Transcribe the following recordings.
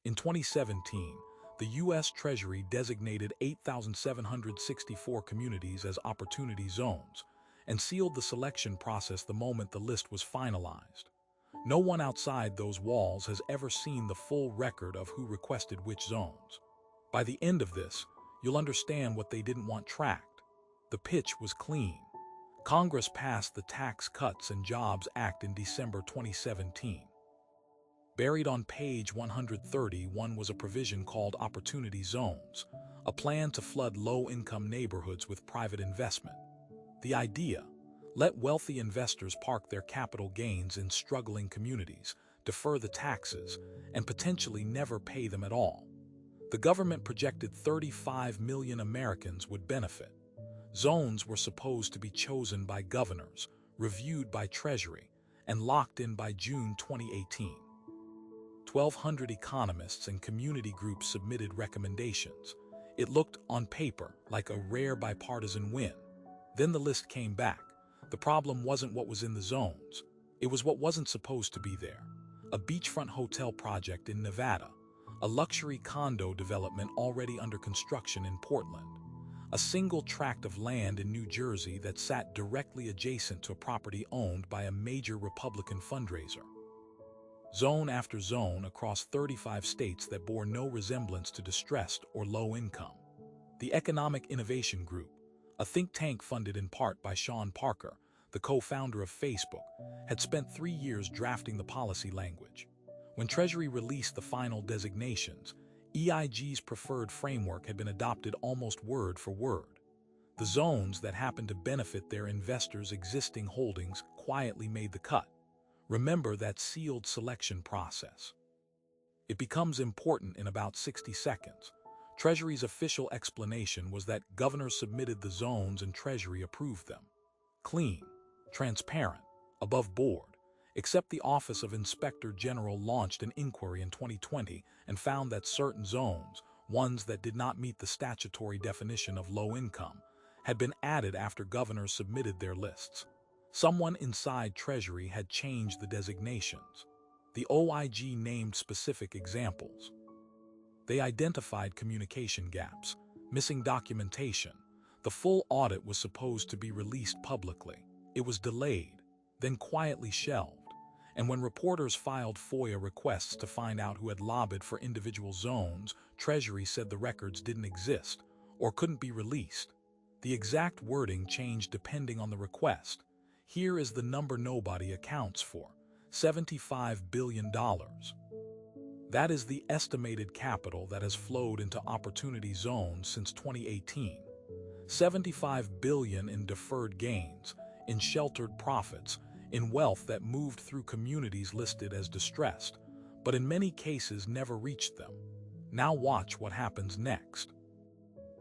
In 2017, the U.S. Treasury designated 8,764 communities as opportunity zones and sealed the selection process the moment the list was finalized. No one outside those walls has ever seen the full record of who requested which zones. By the end of this, you'll understand what they didn't want tracked. The pitch was clean. Congress passed the Tax Cuts and Jobs Act in December 2017. Buried on page 131 was a provision called Opportunity Zones, a plan to flood low-income neighborhoods with private investment. The idea: let wealthy investors park their capital gains in struggling communities, defer the taxes, and potentially never pay them at all. The government projected 35 million Americans would benefit. Zones were supposed to be chosen by governors, reviewed by Treasury, and locked in by June 2018. 1,200 economists and community groups submitted recommendations. It looked, on paper, like a rare bipartisan win. Then the list came back. The problem wasn't what was in the zones. It was what wasn't supposed to be there. A beachfront hotel project in Nevada, a luxury condo development already under construction in Portland, a single tract of land in New Jersey that sat directly adjacent to a property owned by a major Republican fundraiser. Zone after zone across 35 states that bore no resemblance to distressed or low income. The Economic Innovation Group, a think tank funded in part by Sean Parker, the co-founder of Facebook, had spent 3 years drafting the policy language. When Treasury released the final designations, EIG's preferred framework had been adopted almost word for word. The zones that happened to benefit their investors' existing holdings quietly made the cut. Remember that sealed selection process. It becomes important in about 60 seconds. Treasury's official explanation was that governors submitted the zones and Treasury approved them. Clean, transparent, above board. Except the Office of Inspector General launched an inquiry in 2020 and found that certain zones, ones that did not meet the statutory definition of low income, had been added after governors submitted their lists. Someone inside Treasury had changed the designations. The OIG named specific examples. They identified communication gaps, missing documentation. The full audit was supposed to be released publicly. It was delayed, then quietly shelved. And when reporters filed FOIA requests to find out who had lobbied for individual zones, Treasury said the records didn't exist or couldn't be released. The exact wording changed depending on the request. Here is the number nobody accounts for: $75 billion. That is the estimated capital that has flowed into opportunity zones since 2018. $75 billion in deferred gains, in sheltered profits, in wealth that moved through communities listed as distressed, but in many cases never reached them. Now watch what happens next.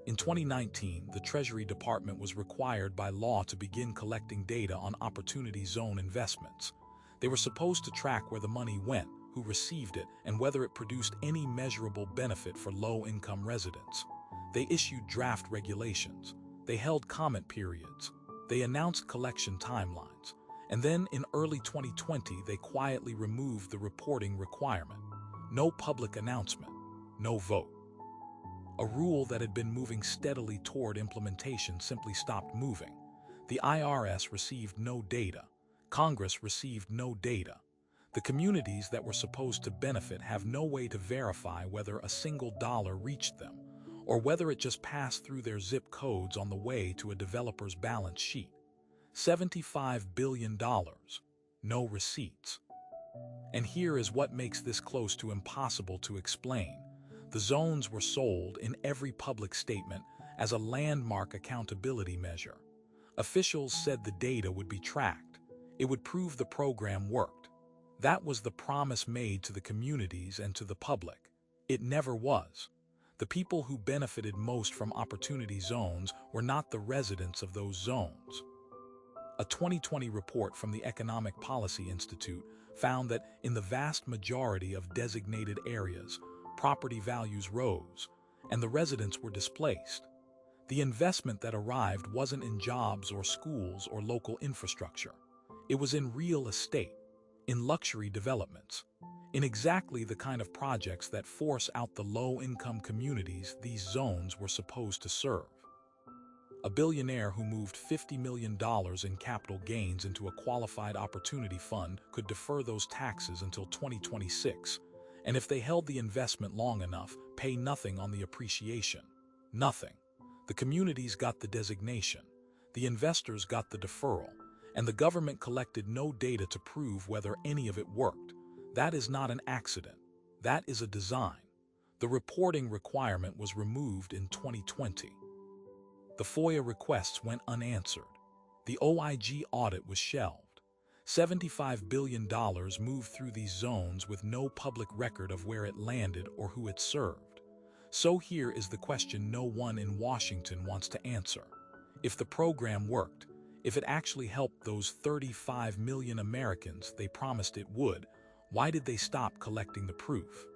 In 2019, the Treasury Department was required by law to begin collecting data on opportunity zone investments. They were supposed to track where the money went, who received it, and whether it produced any measurable benefit for low-income residents. They issued draft regulations. They held comment periods. They announced collection timelines. And then, in early 2020, they quietly removed the reporting requirement. No public announcement, no vote. A rule that had been moving steadily toward implementation simply stopped moving. The IRS received no data. Congress received no data. The communities that were supposed to benefit have no way to verify whether a single dollar reached them, or whether it just passed through their zip codes on the way to a developer's balance sheet. $75 billion. No receipts. And here is what makes this close to impossible to explain. The zones were sold in every public statement as a landmark accountability measure. Officials said the data would be tracked. It would prove the program worked. That was the promise made to the communities and to the public. It never was. The people who benefited most from opportunity zones were not the residents of those zones. A 2020 report from the Economic Policy Institute found that in the vast majority of designated areas, property values rose, and the residents were displaced. The investment that arrived wasn't in jobs or schools or local infrastructure. It was in real estate, in luxury developments, in exactly the kind of projects that force out the low-income communities these zones were supposed to serve. A billionaire who moved $50 million in capital gains into a qualified opportunity fund could defer those taxes until 2026, and if they held the investment long enough, pay nothing on the appreciation. Nothing. The communities got the designation, the investors got the deferral, and the government collected no data to prove whether any of it worked. That is not an accident. That is a design. The reporting requirement was removed in 2020. The FOIA requests went unanswered. The OIG audit was shelved. $75 billion moved through these zones with no public record of where it landed or who it served. So here is the question no one in Washington wants to answer. If the program worked, if it actually helped those 35 million Americans they promised it would, why did they stop collecting the proof?